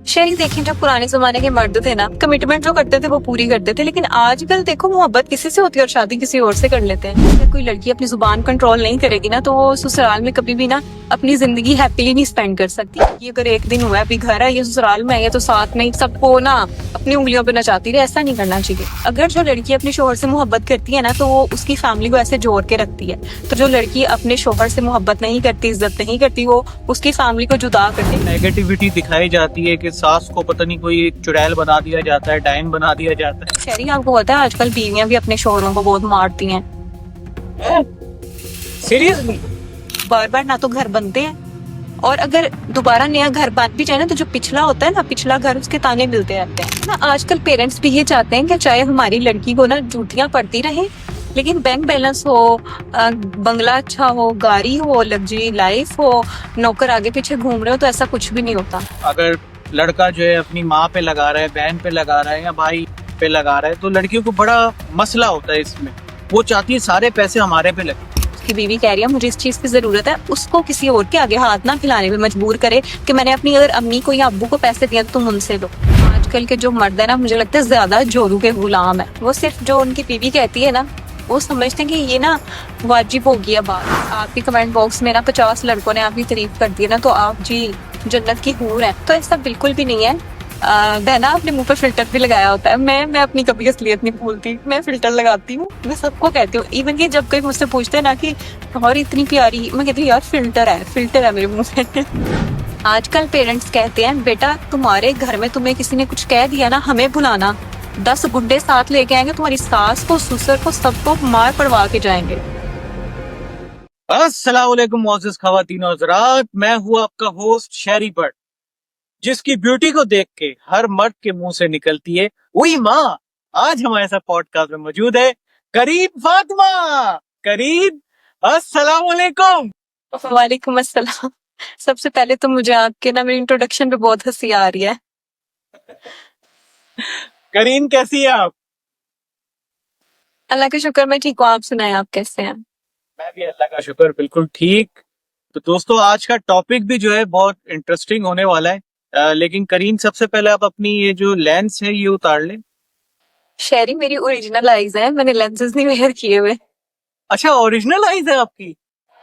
शहरी देखें, जब पुराने जमाने के मर्द थे ना, कमिटमेंट जो करते थे वो पूरी करते थे। लेकिन आजकल देखो, मोहब्बत किसी से होती है और शादी किसी और से कर लेते हैं। अगर कोई लड़की अपनी जुबान कंट्रोल नहीं करेगी ना, तो वो ससुराल में कभी भी ना अपनी जिंदगी हैप्पीली नहीं स्पेंड कर सकती। ये अगर एक दिन हुआ है अभी घर है, ये ससुराल में है, तो साथ में सबको ना अपनी उंगलियों पे नचाती रहे, ऐसा नहीं करना चाहिए। अगर जो लड़की अपने शोहर से मोहब्बत करती है ना, तो वो उसकी फैमिली को ऐसे जोड़ के रखती है। तो जो लड़की अपने शोहर से मोहब्बत नहीं करती, इज्जत नहीं करती, वो उसकी फैमिली को जुदा करती है। नेगेटिविटी दिखाई जाती है कि सास को पता नहीं कोई चुड़ैल बना दिया जाता है, डायन बना दिया जाता है। शहरी, आपको पता है आजकल बीवियां भी अपने शोहरों को बहुत मारती हैं। सीरियसली? बार बार ना तो घर बनते हैं, और अगर दोबारा नया घर बन भी जाए ना, तो जो पिछला होता है ना, पिछला घर, उसके ताने मिलते रहते हैं ना। आजकल पेरेंट्स भी ये चाहते हैं कि चाहे हमारी लड़की को ना जूतियां पड़ती रहे, लेकिन बैंक बैलेंस हो, बंगला अच्छा हो, गाड़ी हो, लग्जरी लाइफ हो, नौकर आगे पीछे घूम रहे हो, तो ऐसा कुछ भी नहीं होता। अगर लड़का जो है अपनी माँ पे लगा रहा है, बहन पे लगा रहा है या भाई पे लगा रहा है, तो लड़कियों को बड़ा मसला होता है इसमें। वो चाहती है सारे पैसे हमारे पे लगे। उसकी बीवी कह रही है मुझे इस चीज की जरूरत है, उसको किसी और के आगे हाथ ना फैलाने पे मजबूर करे कि मैंने अपनी अगर अम्मी को या अब्बू को पैसे दिए तो तुम उनसे लो। आजकल के जो मर्द है ना, मुझे लगता है ज्यादा जोरू के गुलाम है। वो सिर्फ जो उनकी बीवी कहती है ना, वो समझते हैं कि ये ना वाजिब हो गया बात। आपके कमेंट बॉक्स में ना 50 लड़कों ने आपकी तारीफ कर दी है ना, तो आप जी जन्नत की हूर है। तो ऐसा बिल्कुल भी नहीं है। बहना, आपने मुंह पर फिल्टर भी लगाया होता है। मैं अपनी कभी असलियत नहीं भूलती, मैं फिल्टर लगाती हूँ, मैं सबको कहती हूँ। इवन कि जब कोई मुझसे पूछते हैं ना कि और इतनी प्यारी, मैं कहती हूँ यार फिल्टर है मेरे मुंह पे। आजकल पेरेंट्स कहते हैं बेटा तुम्हारे घर में तुम्हें किसी ने कुछ कह दिया ना, हमें बुलाना, 10 गुंडे साथ लेके आएंगे, तुम्हारी सास को, ससुर को, सबको मार पड़वा के जाएंगे। अस्सलाम वालेकुम मोअज़्ज़िज़ ख़वातीन और हज़रात, मैं हूँ आपका होस्ट शहरी बट, जिसकी ब्यूटी को देख के हर मर्द के मुंह से निकलती है वही माँ। आज हमारे साथ पॉडकास्ट में मौजूद है करीम फातिमा। करीम, अस्सलाम वालेकुम। वालेकुम अस्सलाम। सबसे पहले तो मुझे आपके ना मेरी इंट्रोडक्शन पे बहुत हंसी आ रही है। करीम कैसी है आप? अल्लाह का शुक्र, मैं ठीक हूँ। आप सुनाएं, आप कैसे हैं? मैं भी अल्लाह का शुक्र बिल्कुल ठीक। तो दोस्तों, आज का टॉपिक भी जो है बहुत इंटरेस्टिंग होने वाला है। लेकिन करीम, सबसे पहले आप अपनी ये जो लेंस है ये उतार लें। शहरी, मेरी ओरिजिनल आईज है, मैंने लेंसेज नहीं वेयर किए हुए। अच्छा, ओरिजिनल आईज है आपकी?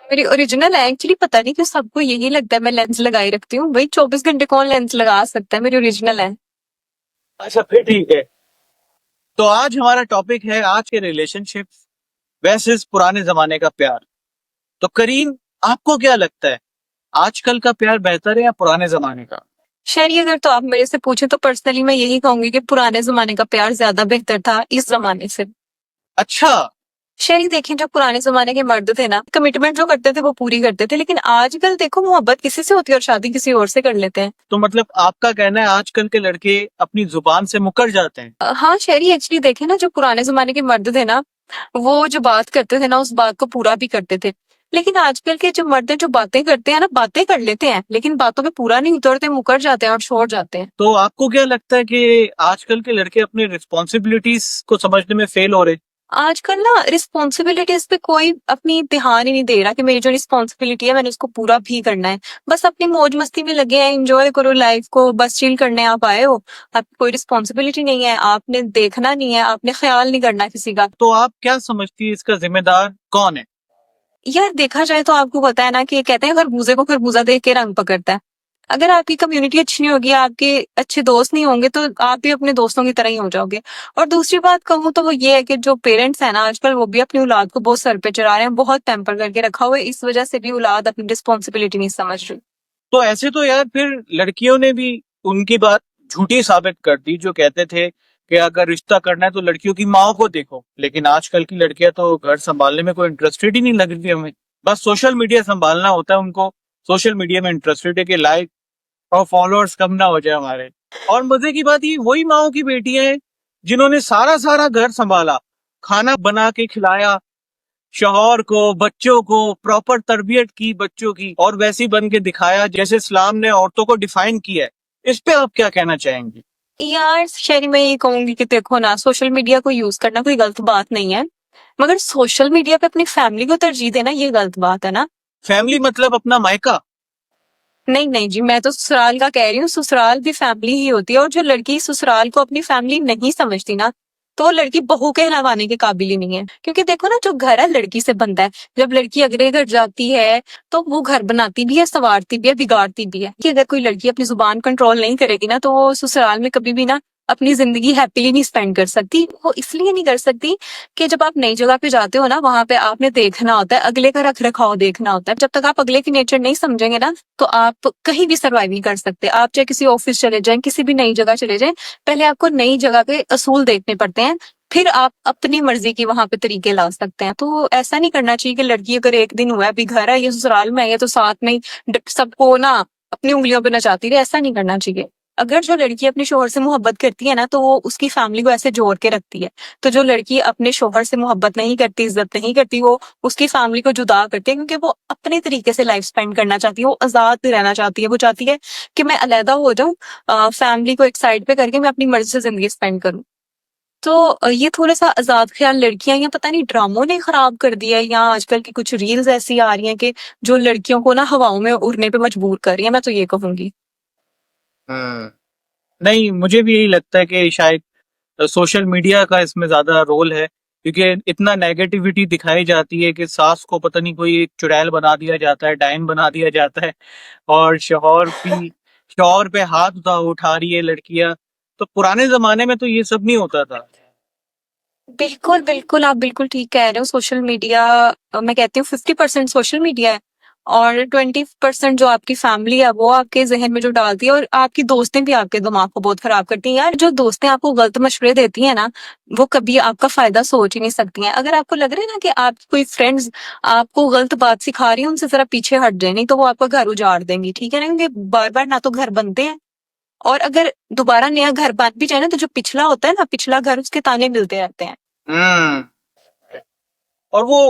मेरी ओरिजिनल है एक्चुअली, पता नहीं क्यों सबको यही लगता है मैं लेंस लगाई रखती हूँ। भाई 24 घंटे कौन लेंस लगा सकता है, मेरी ओरिजिनल है। अच्छा, फिर ठीक है। तो आज हमारा टॉपिक है आज के रिलेशनशिप वर्सेस पुराने जमाने का प्यार। तो करीम, आपको क्या लगता है, आजकल का प्यार बेहतर है या पुराने जमाने का? शहरी, अगर तो आप मेरे से पूछे तो पर्सनली मैं यही कहूंगी कि पुराने जमाने का प्यार ज्यादा बेहतर था इस जमाने से। अच्छा। शहरी देखें, जो पुराने जमाने के मर्द थे ना, कमिटमेंट जो करते थे वो पूरी करते थे। लेकिन आजकल देखो, मोहब्बत किसी से होती है और शादी किसी और से कर लेते हैं। तो मतलब आपका कहना है आजकल के लड़के अपनी जुबान से मुकर जाते हैं? हाँ शहरी, एक्चुअली देखें ना, जो पुराने जमाने के मर्द थे ना, वो जो बात करते थे ना, उस बात को पूरा भी करते थे। लेकिन आजकल के जो मर्द हैं, जो बातें करते हैं ना, बातें कर लेते हैं लेकिन बातों पे पूरा नहीं उतरते, मुकर जाते हैं और छोड़ जाते हैं। तो आपको क्या लगता है कि आजकल के लड़के अपनी रिस्पॉन्सिबिलिटीज को समझने में फेल हो रहे? आजकल ना रिस्पॉन्सिबिलिटीज पे कोई अपनी ध्यान ही नहीं दे रहा कि मेरी जो रिस्पॉन्सिबिलिटी है मैंने उसको पूरा भी करना है। बस अपनी मौज मस्ती में लगे हैं, एंजॉय करो लाइफ को, बस चिल करने आप आए हो। आपकी कोई रिस्पॉन्सिबिलिटी नहीं है, आपने देखना नहीं है, आपने ख्याल नहीं करना किसी का। तो आप क्या समझती है, इसका जिम्मेदार कौन है? यार देखा जाए तो आपको पता है ना कि कहते हैं खरबूजे को खरबूजा देख के रंग पकड़ता है। अगर आपकी कम्युनिटी अच्छी नहीं होगी, आपके अच्छे दोस्त नहीं होंगे, तो आप भी अपने दोस्तों की तरह ही हो जाओगे। और दूसरी बात कहूँ तो वो ये है कि जो पेरेंट्स है ना आजकल, वो भी अपनी औलाद को बहुत सर पे चढ़ा रहे हैं, बहुत पैम्पर करके रखा हुआ है। इस वजह से भी औलाद अपनी रिस्पॉन्सिबिलिटी नहीं समझ रही। तो ऐसे तो यार फिर लड़कियों ने भी उनकी बात झूठी साबित कर दी, जो कहते थे कि अगर रिश्ता करना है तो लड़कियों की माँ को देखो। लेकिन आजकल की लड़कियां तो घर संभालने में कोई इंटरेस्टेड ही नहीं लग रही हमें। बस सोशल मीडिया संभालना होता है उनको। सोशल मीडिया में इंटरेस्टेड है कि लाइक और फॉलोअर्स कम ना हो जाए हमारे। और मजे की बात ये, वही माओ की बेटियां हैं जिन्होंने सारा सारा घर संभाला, खाना बना के खिलाया शौहर को, बच्चों को, प्रॉपर तरबियत की बच्चों की, और वैसी बन के दिखाया जैसे इस्लाम ने औरतों को डिफाइन किया है। इस पे आप क्या कहना चाहेंगी? यार शहरी, मैं ये कहूंगी कि देखो ना, सोशल मीडिया को यूज करना कोई गलत बात नहीं है, मगर सोशल मीडिया पे अपनी फैमिली को तरजीह देना ये गलत बात है ना। फैमिली मतलब अपना मायका? नहीं नहीं जी, मैं तो ससुराल का कह रही हूँ, ससुराल भी फैमिली ही होती है। और जो लड़की ससुराल को अपनी फैमिली नहीं समझती ना, तो वो लड़की बहू कहलावाने के काबिल ही नहीं है। क्योंकि देखो ना, जो घर है लड़की से बनता है। जब लड़की अगले घर जाती है तो वो घर बनाती भी है, संवारती भी है, बिगाड़ती भी है। कि अगर कोई लड़की अपनी जुबान कंट्रोल नहीं करेगी ना, तो वो ससुराल में कभी भी ना अपनी जिंदगी हैप्पीली नहीं स्पेंड कर सकती। वो इसलिए नहीं कर सकती कि जब आप नई जगह पे जाते हो ना, वहां पे आपने देखना होता है, अगले का रख रखाव देखना होता है। जब तक आप अगले की नेचर नहीं समझेंगे ना, तो आप कहीं भी सर्वाइव नहीं कर सकते। आप चाहे किसी ऑफिस चले जाएं, किसी भी नई जगह चले जाएं, पहले आपको नई जगह के असूल देखने पड़ते हैं, फिर आप अपनी मर्जी की वहां पे तरीके ला सकते हैं। तो ऐसा नहीं करना चाहिए कि लड़की अगर एक दिन हुआ है, अभी घर है, ये ससुराल में है, ये तो साथ में ही सबको ना अपनी उंगलियों पे नचाती रहे। ऐसा नहीं करना चाहिए। अगर जो लड़की अपने शोहर से मोहब्बत करती है ना, तो वो उसकी फैमिली को ऐसे जोड़ के रखती है। तो जो लड़की अपने शोहर से मोहब्बत नहीं करती, इज्जत नहीं करती, वो उसकी फैमिली को जुदा करती है, क्योंकि वो अपने तरीके से लाइफ स्पेंड करना चाहती है, वो आजाद रहना चाहती है। वो चाहती है कि मैं अलहदा हो जाऊं, फैमिली को एक साइड पे करके मैं अपनी मर्जी से जिंदगी स्पेंड करूं। तो ये थोड़ा सा आजाद ख्याल लड़कियां, या पता नहीं ड्रामों ने खराब कर दिया है, या आजकल की कुछ रील्स ऐसी आ रही हैं कि जो लड़कियों को ना हवाओं में उड़ने पे मजबूर कर रही है। मैं तो ये कहूंगी। हम्म। नहीं, मुझे भी यही लगता है कि शायद सोशल मीडिया का इसमें ज्यादा रोल है, क्योंकि इतना नेगेटिविटी दिखाई जाती है कि सास को पता नहीं कोई चुड़ैल बना दिया जाता है, डायन बना दिया जाता है, और शौहर पे हाथ उठा रही है लड़कियां। तो पुराने जमाने में तो ये सब नहीं होता था। बिल्कुल बिल्कुल, आप बिल्कुल ठीक कह रहे हो। सोशल मीडिया, मैं कहती हूँ 50% सोशल मीडिया है, और 20% जो आपकी फैमिली है वो आपके जहन में जो डालती है, और आपकी दोस्तें भी आपके दिमाग को बहुत खराब करती हैं। यार, जो दोस्तें आपको गलत मशवरे देती हैं ना, वो कभी आपका फायदा सोच ही नहीं सकती हैं। अगर आपको लग रहा है ना कि आप कोई फ्रेंड्स आपको गलत बात सिखा रही है, उनसे जरा पीछे हट जाए, नहीं तो वो आपका घर उजाड़ देंगी। ठीक है ना, क्योंकि बार बार ना तो घर बनते हैं, और अगर दोबारा नया घर बन भी जाए ना, तो जो पिछला होता है ना, पिछला घर, उसके ताने मिलते रहते हैं। हम्म। और वो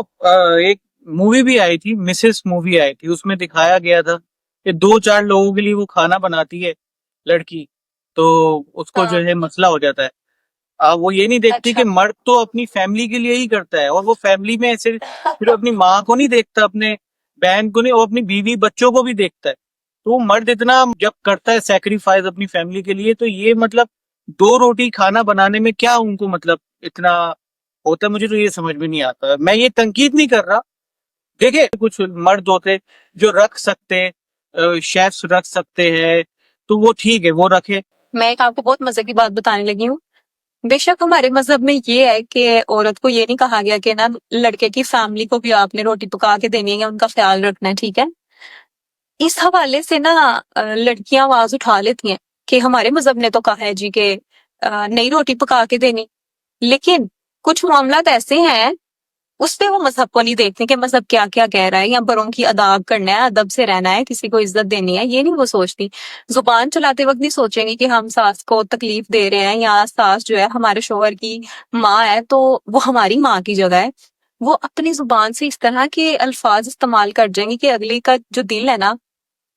एक मूवी भी आई थी, मिसेस मूवी आई थी, उसमें दिखाया गया था कि दो चार लोगों के लिए वो खाना बनाती है लड़की, तो उसको जो हाँ। है मसला हो जाता है। वो ये नहीं देखती कि अच्छा। मर्द तो अपनी फैमिली के लिए ही करता है, और वो फैमिली में ऐसे सिर्फ अपनी माँ को नहीं देखता, अपने बहन को नहीं, वो अपनी बीवी बच्चों को भी देखता है। तो वो मर्द इतना जब करता है सेक्रीफाइस अपनी फैमिली के लिए, तो ये मतलब दो रोटी खाना बनाने में क्या उनको मतलब इतना होता है, मुझे तो ये समझ में नहीं आता। मैं ये तनकीद नहीं कर रहा, देखिए कुछ मर्द होते जो रख सकते, शेफ्स रख सकते हैं, तो वो ठीक है, वो रखे। मैं एक आपको बहुत मजे की बात बताने लगी हूँ। बेशक हमारे मजहब में ये है कि औरत को ये नहीं कहा गया कि ना लड़के की फैमिली को भी आपने रोटी पका के देनी है या उनका ख्याल रखना है। ठीक है, इस हवाले से ना लड़कियां आवाज उठा लेती हैं कि हमारे मजहब ने तो कहा है जी कि नई रोटी पका के देनी। लेकिन कुछ मामलात ऐसे हैं, उस पे वो मजहब को नहीं देखते कि मजहब क्या क्या कह रहा है, या बड़ों की अदाब करना है, अदब से रहना है, किसी को इज्जत देनी है, ये नहीं वो सोचती। जुबान चलाते वक्त नहीं सोचेंगी कि हम सास को तकलीफ दे रहे हैं, या सास जो है हमारे शोहर की माँ है तो वो हमारी माँ की जगह है। वो अपनी जुबान से इस तरह के अल्फाज इस्तेमाल कर जाएंगे कि अगले का जो दिल है ना,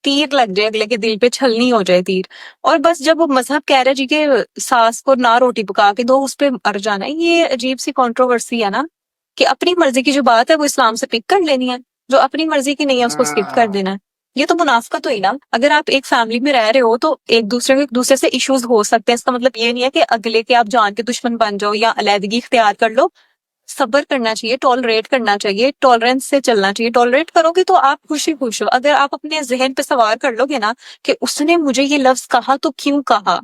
तीर लग जाए, अगले के दिल पे छलनी हो जाए तीर। और बस जब वो मजहब कह रहा है जी कि सास को ना रोटी पका के दो, उस पे अड़ जाना है। ये अजीब सी कंट्रोवर्सी है ना, कि अपनी मर्जी की जो बात है वो इस्लाम से पिक कर लेनी है, जो अपनी मर्जी की नहीं है उसको स्किप कर देना है। ये तो मुनाफकत हुई ना। अगर आप एक फैमिली में रह रहे हो तो एक दूसरे से इश्यूज हो सकते हैं। इसका मतलब ये नहीं है कि अगले के आप जान के दुश्मन बन जाओ या अलहदगी इख्तियार कर लो। सब्र करना चाहिए, टॉलरेट करना चाहिए, टॉलरेंस से चलना चाहिए। टॉलरेट करोगे तो आप खुश ही खुश हो। अगर आप अपने जहन पे सवार कर लोगे ना कि उसने मुझे ये लफ्ज कहा तो क्यों कहा,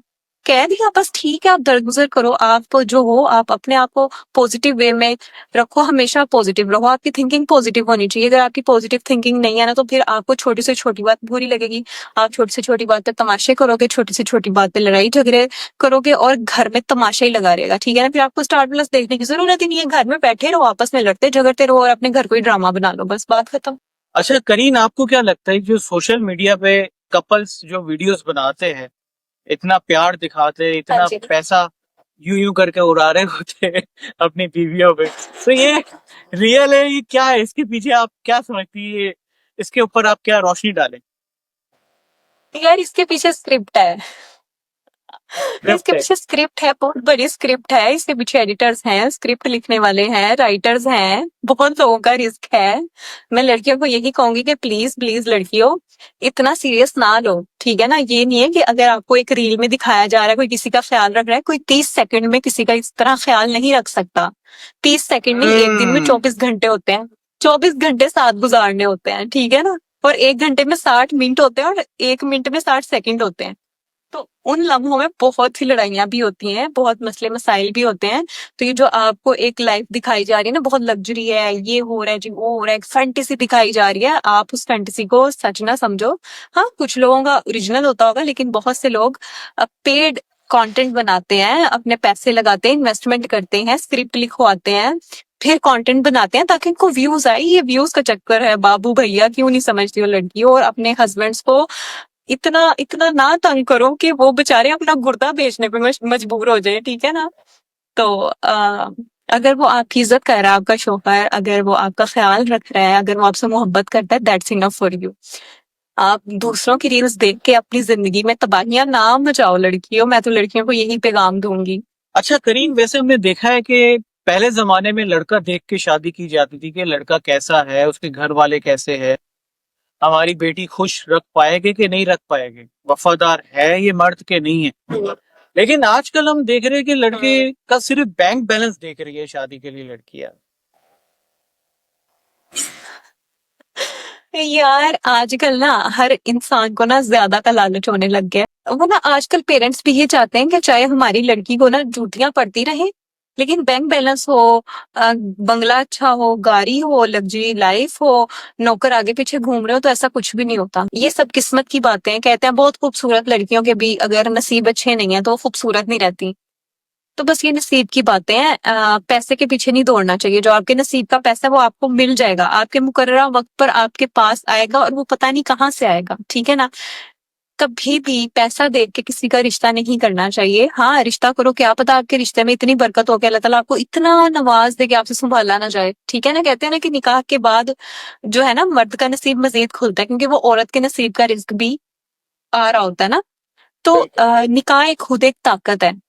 कह दिया बस ठीक है, आप दरगुजर करो। आप जो हो, आप अपने आप को पॉजिटिव वे में रखो, हमेशा पॉजिटिव रहो। आपकी थिंकिंग पॉजिटिव होनी चाहिए। अगर आपकी पॉजिटिव थिंकिंग नहीं है ना, तो फिर आपको छोटी से छोटी बात बुरी लगेगी। आप छोटी से छोटी बात पे तमाशे करोगे, छोटी से छोटी बात पे लड़ाई झगड़े करोगे, और घर में तमाशा ही लगा रहेगा। ठीक है ना, फिर आपको स्टार प्लस देखने की जरूरत ही नहीं है। घर में बैठे रहो, आपस में लड़ते झगड़ते रहो, और अपने घर को ही ड्रामा बना लो, बस बात खत्म। अच्छा करीन, आपको क्या लगता है जो सोशल मीडिया पे कपल्स जो वीडियोस बनाते हैं, इतना प्यार दिखाते हैं, हाँ इतना जी। पैसा यूं यूं करके उड़ा रहे होते हैं अपनी बीवियों पे, तो ये रियल है, ये क्या है, इसके पीछे आप क्या समझती है, इसके ऊपर आप क्या रोशनी डालें? यार, इसके पीछे स्क्रिप्ट है। इसके पीछे स्क्रिप्ट है, बहुत बड़ी स्क्रिप्ट है, इसके पीछे एडिटर्स हैं, स्क्रिप्ट लिखने वाले हैं, राइटर्स हैं, बहुत लोगों का रिस्क है। मैं लड़कियों को यही कहूंगी कि प्लीज प्लीज लड़कियों इतना सीरियस ना लो, ठीक है ना। ये नहीं है कि अगर आपको एक रील में दिखाया जा रहा है कोई किसी का ख्याल रख रहा है, कोई 30 सेकंड में किसी का इस तरह ख्याल नहीं रख सकता। 30 सेकंड नहीं, एक दिन में 24 घंटे होते हैं, 24 घंटे साथ गुजारने होते हैं, ठीक है ना। और 1 घंटे में 60 मिनट होते हैं और 1 मिनट में 60 सेकंड होते हैं। तो उन लम्हों में बहुत सी लड़ाइयां भी होती हैं, बहुत मसले मसाइल भी होते हैं। तो ये जो आपको एक लाइफ दिखाई जा रही है ना, बहुत लग्जरी है, ये हो रहा है जी, वो हो रहा है, एक फैंटेसी दिखाई जा रही है, आप उस फैंटेसी को सच ना समझो। हाँ, कुछ लोगों का ओरिजिनल होता होगा, लेकिन बहुत से लोग पेड कंटेंट बनाते हैं, अपने पैसे लगाते हैं, इन्वेस्टमेंट करते हैं, स्क्रिप्ट लिखवाते हैं, फिर कंटेंट बनाते हैं ताकि इनको व्यूज आए। ये व्यूज का चक्कर है बाबू भैया, क्यों नहीं समझती हो लड़की। और अपने हस्बैंड्स को इतना इतना ना तंग करो कि वो बेचारे अपना गुर्दा बेचने पे मजबूर हो जाए, ठीक है ना। तो अगर वो आपकी इज्जत कर रहा है, आपका शौहर, अगर वो आपका ख्याल रख रहा है, अगर वो आपसे मोहब्बत करता है, दैट्स इनफ फॉर यू। आप दूसरों की रील्स देख के अपनी जिंदगी में तबाहियां ना मचाओ लड़कियों। मैं तो लड़कियों को यही पैगाम दूंगी। अच्छा करीम, वैसे हमने देखा है कि पहले जमाने में लड़का देख के शादी की जाती थी कि लड़का कैसा है, उसके घर वाले कैसे हैं, हमारी बेटी खुश रख पाएंगे कि नहीं रख पाएंगे, वफादार है ये मर्द के नहीं है। लेकिन आजकल हम देख रहे हैं कि लड़के का सिर्फ बैंक बैलेंस देख रही है शादी के लिए लड़कियां। यार आजकल ना हर इंसान को ना ज्यादा का लालच होने लग गया है। वो ना आजकल पेरेंट्स भी ये चाहते हैं कि चाहे हमारी लड़की को ना जूतियां पड़ती रहे, लेकिन बैंक बैलेंस हो, बंगला अच्छा हो, गाड़ी हो, लग्जरी लाइफ हो, नौकर आगे पीछे घूम रहे हो, तो ऐसा कुछ भी नहीं होता। ये सब किस्मत की बातें हैं। कहते हैं बहुत खूबसूरत लड़कियों के भी अगर नसीब अच्छे नहीं है तो वो खूबसूरत नहीं रहती। तो बस ये नसीब की बातें हैं। पैसे के पीछे नहीं दौड़ना चाहिए। जो आपके नसीब का पैसा है वो आपको मिल जाएगा, आपके मुकर्ररा वक्त पर आपके पास आएगा, और वो पता नहीं कहाँ से आएगा, ठीक है ना। कभी भी पैसा देख के किसी का रिश्ता नहीं करना चाहिए। हाँ, रिश्ता करो, क्या पता आपके रिश्ते में इतनी बरकत हो कि अल्लाह ताला आपको इतना नवाज दे कि आपसे संभाला ना जाए, ठीक है ना। कहते हैं ना कि निकाह के बाद जो है ना मर्द का नसीब मजीद खुलता है, क्योंकि वो औरत के नसीब का रिस्क भी आ रहा होता है ना। तो निकाह एक खुद एक ताकत है।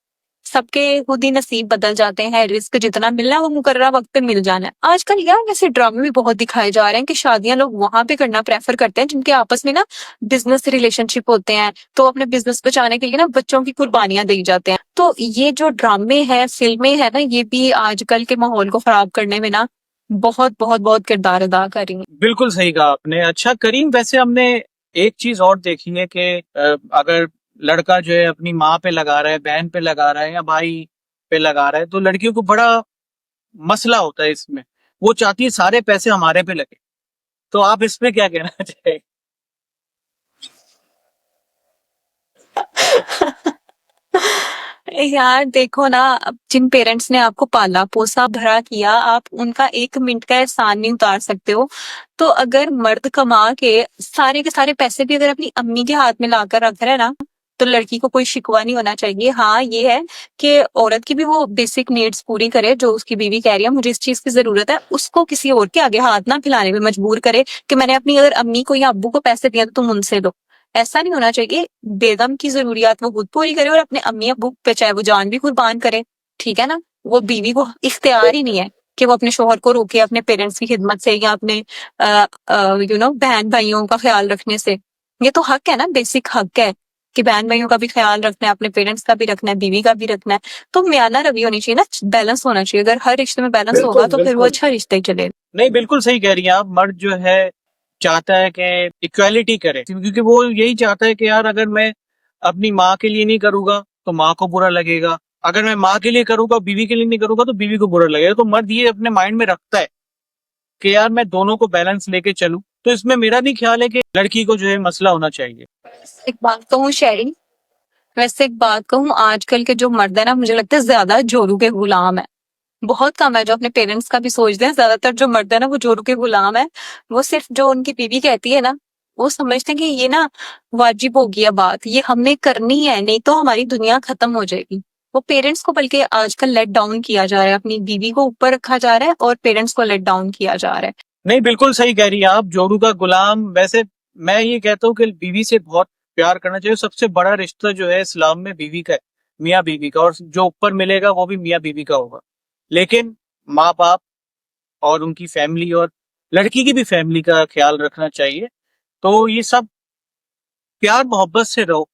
सबके खुद ही नसीब बदल जाते हैं, रिस्क जितना मिलना है वो मुकर्ररा वक्त पे मिल जाना है। आजकल यार वैसे ड्रामे भी बहुत दिखाए जा रहे हैं कि शादियां लोग वहां पे करना प्रेफर करते हैं जिनके आपस में ना बिजनेस रिलेशनशिप होते हैं, तो अपने बिजनेस बचाने के लिए ना बच्चों की कुर्बानियां दी जाते हैं। तो ये जो ड्रामे हैं, फिल्में हैं ना, ये भी आजकल के माहौल को खराब करने में ना बहुत बहुत बहुत किरदार अदा कर रही हैं। बिल्कुल सही कहा आपने। अच्छा करीम, वैसे हमने एक चीज और देखी है कि अगर लड़का जो है अपनी माँ पे लगा रहा है, बहन पे लगा रहा है या भाई पे लगा रहा है, तो लड़कियों को बड़ा मसला होता है इसमें। वो चाहती है सारे पैसे हमारे पे लगे। तो आप इस पे क्या कहना चाहेंगे? यार देखो ना, अब जिन पेरेंट्स ने आपको पाला पोसा भरा किया, आप उनका 1 मिनट का एहसान नहीं उतार सकते हो। तो अगर मर्द कमा के सारे पैसे भी अगर अपनी अम्मी के हाथ में लाकर रख रहा है ना, तो लड़की को कोई शिकवा नहीं होना चाहिए। हाँ, ये है कि औरत की भी वो बेसिक नीड्स पूरी करे, जो उसकी बीवी कह रही है मुझे इस चीज की जरूरत है, उसको किसी और के आगे हाथ ना फैलाने में मजबूर करे कि मैंने अपनी अगर अम्मी को या अब्बू को पैसे दिए तो तुम उनसे लो। ऐसा नहीं होना चाहिए। बेगम की जरूरियात वो खुद पूरी करे और अपने अम्मी अब्बू पे चाहे वो जान भी कुर्बान करे, ठीक है ना। वो बीवी को इख्तियार ही नहीं है कि वो अपने शोहर को रोके अपने पेरेंट्स की खिदमत से या अपने बहन भाइयों का ख्याल रखने से। ये तो हक है ना, बेसिक हक है कि बहन भाइयों का भी ख्याल रखना है, अपने पेरेंट्स का भी रखना है, बीवी का भी रखना है। तो म्याना रवि होनी चाहिए ना, बैलेंस होना चाहिए। अगर हर रिश्ते में बैलेंस होगा तो फिर वो अच्छा रिश्ता ही चलेगा। नहीं, बिल्कुल सही कह रही हैं आप। मर्द जो है चाहता है कि इक्वालिटी करे, क्योंकि वो यही चाहता है कि यार अगर मैं अपनी माँ के लिए नहीं करूंगा तो माँ को बुरा लगेगा, अगर मैं माँ के लिए करूंगा बीवी के लिए नहीं करूंगा तो बीवी को बुरा लगेगा। तो मर्द ये अपने माइंड में रखता है कि यार मैं दोनों को बैलेंस लेके चलूं। तो इसमें मेरा भी ख्याल है कि लड़की को जो है मसला होना चाहिए। एक बात कहूँ शेरी, वैसे एक बात कहूँ, आजकल के जो मर्द है ना, मुझे लगता है ज्यादा जोरू के गुलाम है। बहुत कम है जो अपने पेरेंट्स का भी सोचते हैं। ज्यादातर जो मर्द है ना वो जोरू के गुलाम है। वो सिर्फ जो उनकी बीवी कहती है ना, वो समझते हैं कि ये ना वाजिब हो गया बात, ये हमने करनी है, नहीं तो हमारी दुनिया खत्म हो जाएगी। वो पेरेंट्स को बल्कि आजकल लेट डाउन किया जा रहा है, अपनी बीवी को ऊपर रखा जा रहा है और पेरेंट्स को लेट डाउन किया जा रहा है। नहीं, बिल्कुल सही कह रही हैं आप, जोरू का गुलाम। वैसे मैं ये कहता हूँ कि बीवी से बहुत प्यार करना चाहिए। सबसे बड़ा रिश्ता जो है इस्लाम में बीवी का है। मियाँ बीवी का, और जो ऊपर मिलेगा वो भी मियाँ बीवी का होगा। लेकिन माँ बाप और उनकी फैमिली और लड़की की भी फैमिली का ख्याल रखना चाहिए। तो ये सब प्यार मोहब्बत से रहो,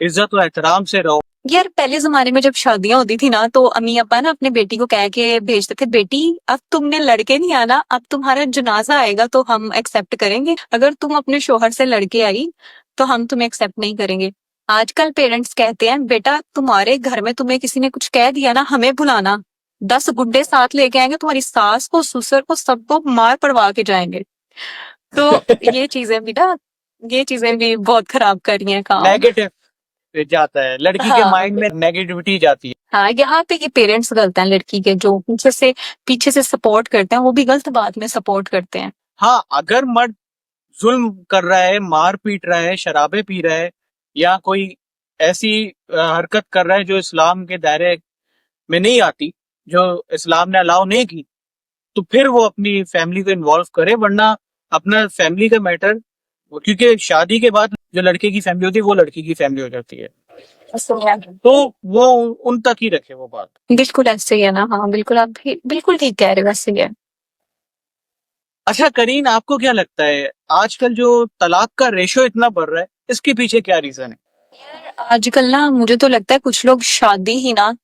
इज्जत और एहतराम से रहो। यार पहले जमाने में जब शादियां होती थी ना, तो अम्मी अब्बा ना अपने बेटी को कह के भेजते थे, बेटी अब तुमने लड़के नहीं आना, अब तुम्हारा जनाजा आएगा तो हम एक्सेप्ट करेंगे, अगर तुम अपने शोहर से लड़के आई तो हम तुम्हें एक्सेप्ट नहीं करेंगे। आजकल पेरेंट्स कहते हैं, बेटा तुम्हारे घर में तुम्हें किसी ने कुछ कह दिया ना, हमें बुलाना, 10 गुंडे साथ लेके आएंगे, तुम्हारी सास को ससुर को सबको मार पड़वा के जाएंगे। तो ये चीजें भी ना, ये चीजें भी बहुत खराब कर रही हैं काम। नेगेटिव जाता है, लड़की के हाँ माइंड में नेगेटिविटी जाती है। हाँ, यहाँ पे ये पेरेंट्स गलत हैं, लड़की के जो पीछे से सपोर्ट करते हैं, वो भी गलत बात में सपोर्ट करते हैं। हाँ, अगर मर्द जुल्म कर रहा है, मार पीट रहा है, शराबे पी रहा है, या कोई ऐसी हरकत कर रहा है जो इस्लाम के दायरे में नहीं आती, जो इस्लाम ने अलाउ नहीं की, तो फिर वो अपनी फैमिली को इन्वॉल्व करे, वरना अपना फैमिली का मैटर, क्योंकि शादी के बाद जो लड़के की फैमिली होती है वो लड़की की फैमिली हो जाती है, तो वो उन तक ही रखे वो बात। बिल्कुल ऐसे ही है ना। हाँ बिल्कुल, आप भी बिल्कुल ठीक कह रहे हो, वैसे ही है। अच्छा करीन, आपको क्या लगता है आजकल जो तलाक का रेशो इतना बढ़ रहा है, इसके पीछे क्या रीजन है? आजकल ना मुझे तो लगता है कुछ लोग शादी ही ना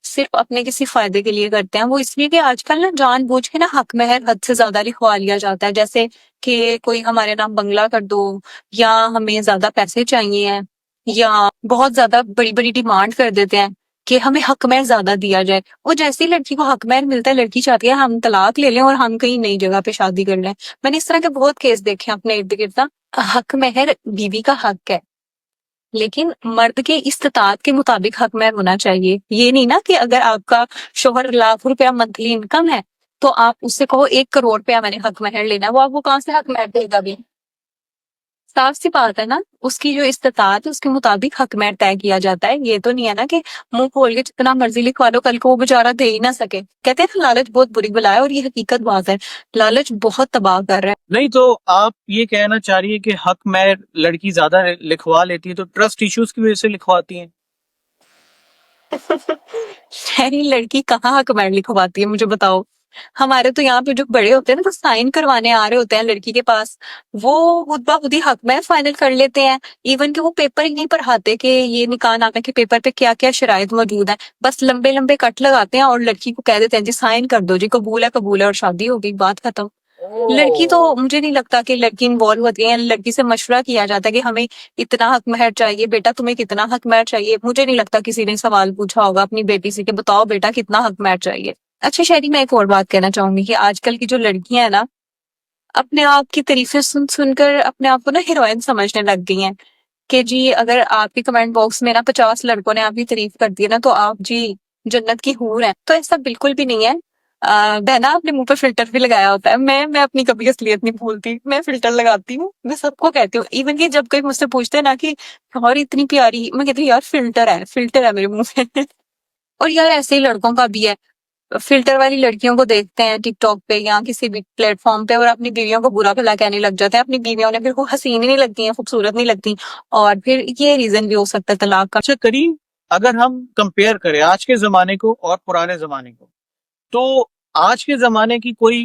सिर्फ अपने किसी फायदे के लिए करते हैं। वो इसलिए कि आजकल ना जानबूझ के ना हक महर हद से ज्यादा लिखवा लिया जाता है, जैसे कि कोई हमारे नाम बंगला कर दो, या हमें ज्यादा पैसे चाहिए, या बहुत ज्यादा बड़ी बड़ी डिमांड कर देते हैं कि हमें हक महर ज्यादा दिया जाए। वो जैसे ही लड़की को हक महर मिलता है, लड़की चाहती है हम तलाक ले लें और हम कहीं नई जगह पे शादी कर लें। मैंने इस तरह के बहुत केस देखे हैं अपने इर्द गिर्द ना। हक महर बीवी का हक है, लेकिन मर्द के इस्तात के मुताबिक हक महर होना चाहिए। ये नहीं ना कि अगर आपका शोहर लाख रुपया मंथली इनकम है तो आप उससे कहो 1 करोड़ रुपया मैंने हक महर लेना, वो आपको कहाँ से हक महर देगा भी। साफ सी बात है ना, उसकी जो इस्तात है उसके मुताबिक हक महर तय किया जाता है। ये तो नहीं है ना कि मुंह खोल के जितना मर्जी लिखवा लो, कल को वो बेचारा दे ही ना सके। कहते हैं ना लालच बहुत बुरी बला है, और ये हकीकत बात है, लालच बहुत तबाह कर रहा है। नहीं, तो आप ये कहना चाह रही है कि हक महर लड़की ज्यादा लिखवा लेती है तो ट्रस्ट इश्यूज की वजह से लिखवाती है? शहरी लड़की कहाँ हक महर लिखवाती है, मुझे बताओ। हमारे तो यहाँ पे जो बड़े होते हैं ना, तो साइन करवाने आ रहे होते हैं लड़की के पास, वो खुद ब खुद ही हक महर फाइनल कर लेते हैं। इवन कि वो पेपर ही नहीं पढ़ाते कि ये निकाहनामे के पेपर पे क्या क्या शराइत मौजूद है, बस लंबे लंबे कट लगाते हैं और लड़की को कह देते हैं जी साइन कर दो जी, कबूल है, और शादी होगी, बात खत्म। लड़की तो मुझे नहीं लगता कि लड़की इन्वॉल्व होती है, लड़की से मशवरा किया जाता है कि हमें इतना हक महर चाहिए, बेटा तुम्हें कितना हक महर चाहिए। मुझे नहीं लगता किसी ने सवाल पूछा होगा अपनी बेटी से कि बताओ बेटा कितना हक महर चाहिए। अच्छा शहरी, मैं एक और बात कहना चाहूंगी कि आजकल की जो लड़कियां हैं ना, अपने आप की तारीफें सुन सुनकर अपने आप को ना हीरोइन समझने लग गई हैं कि जी अगर आपके कमेंट बॉक्स में ना 50 लड़कों ने आपकी तारीफ कर दी ना, तो आप जी जन्नत की हूर हैं। तो ऐसा बिल्कुल भी नहीं है। बहना अपने मुंह पे फिल्टर भी लगाया होता है। मैं अपनी कभी असलियत नहीं भूलती, मैं फिल्टर लगाती हूँ, मैं सबको कहती हूँ। इवन कि जब कोई मुझसे पूछते हैं ना कि और इतनी प्यारी, मैं कहती हूँ यार फिल्टर है मेरे मुंह में। और यार ऐसे ही लड़कों का भी है, फिल्टर वाली लड़कियों को देखते हैं टिकटॉक पे या किसी भी प्लेटफॉर्म पे, और अपनी बीवियों को बुरा भला कहने लग जाते हैं। अपनी बीवियों ने फिर वो हसीन ही नहीं लगती हैं, खूबसूरत नहीं लगती, और फिर ये रीजन भी हो सकता है तलाक का। अच्छा करीम, अगर हम कंपेयर करें आज के जमाने को और पुराने जमाने को, तो आज के जमाने की कोई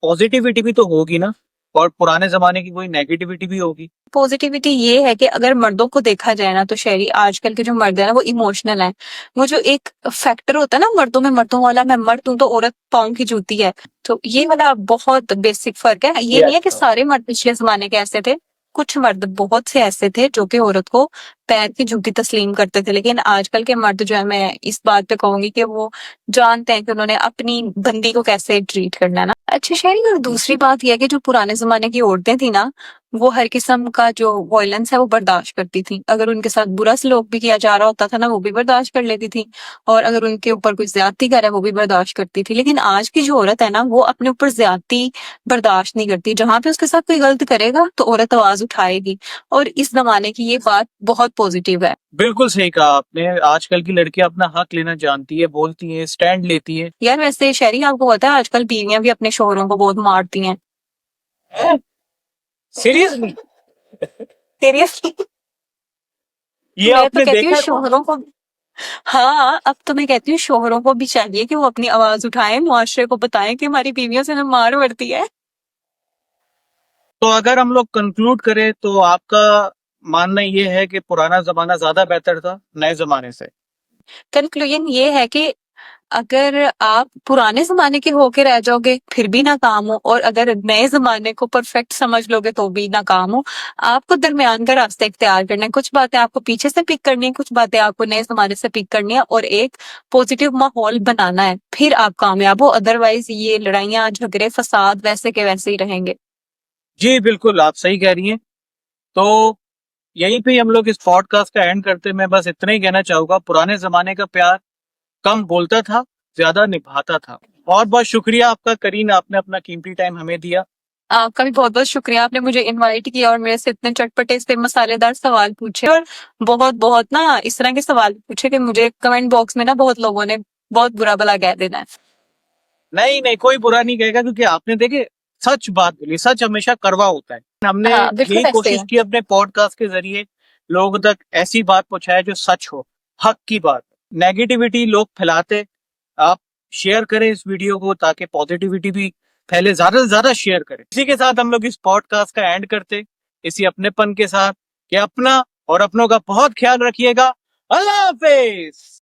पॉजिटिविटी भी तो होगी ना, और पुराने जमाने की कोई नेगेटिविटी भी होगी। पॉजिटिविटी ये है कि अगर मर्दों को देखा जाए ना, तो शहरी आजकल के जो मर्द है ना वो इमोशनल है। वो जो एक फैक्टर होता है ना मर्दों में, मर्दों वाला, मैं मर्द हूं तो औरत पाँव की जूती है, तो ये वाला बहुत बेसिक फर्क है। ये नहीं है कि सारे मर्द पिछले जमाने के ऐसे थे, कुछ मर्द बहुत से ऐसे थे जो कि औरत को पैर की जूती तस्लीम करते थे। लेकिन आजकल के मर्द जो है, मैं इस बात पे कहूंगी कि वो जानते हैं कि उन्होंने अपनी बंदी को कैसे ट्रीट करना है ना। अच्छा शहरी, और दूसरी बात यह है कि जो पुराने जमाने की औरतें थी ना, वो हर किस्म का जो वायलेंस है वो बर्दाश्त करती थी। अगर उनके साथ बुरा सलूक भी किया जा रहा होता था ना, वो भी बर्दाश्त कर लेती थी, और अगर उनके ऊपर कोई ज्यादती करे वो भी बर्दाश्त करती थी। लेकिन आज की जो औरत है ना, वो अपने ऊपर ज्यादती बर्दाश्त नहीं करती। जहां पे उसके साथ कोई गलत करेगा तो औरत आवाज उठाएगी, और इस जमाने की ये बात बहुत पॉजिटिव है। बिल्कुल सही कहा आपने, आजकल की लड़कियां अपना हक लेना जानती है, बोलती है, स्टैंड लेती है। यार वैसे शहरी, आपको पता है आजकल बीवियां भी अपने शोहरों को बहुत मारती हैं। सीरियसली? सीरियसली, ये मैं तो आपने कहती हूँ देखा? शोहरों को, हाँ, अब तो मैं कहती हूँ शोहरों को भी चाहिए कि वो अपनी आवाज उठाएं, मुआशरे को बताएं कि हमारी बीवियों से हमें मार पड़ती है। तो अगर हम लोग कंक्लूड करें तो आपका मानना ये है कि पुराना जमाना ज्यादा बेहतर था नए जमाने से? कंक्लूजन ये है कि अगर आप पुराने जमाने के होके रह जाओगे फिर भी नाकाम हो, और अगर नए जमाने को परफेक्ट समझ लोगे तो भी नाकाम हो। आपको दरमियान का रास्ता इख्तियार करना है। कुछ बातें आपको पीछे से पिक करनी है, कुछ बातें आपको नए जमाने से पिक करनी है, और एक पॉजिटिव माहौल बनाना है, फिर आप कामयाब हो। अदरवाइज ये लड़ाइयाँ झगड़े फसाद वैसे के वैसे ही रहेंगे। जी बिल्कुल, आप सही कह रही हैं। तो यहीं पे ही हम लोग इस पॉडकास्ट का एंड करते हैं। मैं बस इतना ही कहना चाहूंगा, पुराने जमाने का प्यार कम बोलता था, ज्यादा निभाता था। बहुत बहुत शुक्रिया आपका करीन, आपने अपना कीमती टाइम हमें दिया। आपका भी बहुत बहुत शुक्रिया, आपने मुझे इनवाइट किया और मेरे से इतने चटपटे से मसालेदार सवाल पूछे, और बहुत बहुत ना इस तरह के सवाल पूछे कि मुझे कमेंट बॉक्स में ना बहुत लोगों ने बहुत बुरा भला कह देना है। नहीं नहीं, कोई बुरा नहीं कहेगा, क्योंकि आपने देखे सच बात बोली, सच हमेशा कड़वा होता है। हमने हाँ बिल्कुल यही ऐसे कोशिश है। की अपने पॉडकास्ट के जरिए लोगों तक ऐसी बात पहुंचाए जो सच हो, हक की बात। नेगेटिविटी लोग फैलाते, आप शेयर करें इस वीडियो को ताकि पॉजिटिविटी भी फैले, ज्यादा से ज्यादा शेयर करें। इसी के साथ हम लोग इस पॉडकास्ट का एंड करते, इसी अपनेपन के साथ कि अपना और अपनों का बहुत ख्याल रखिएगा। अल्लाह हाफिज।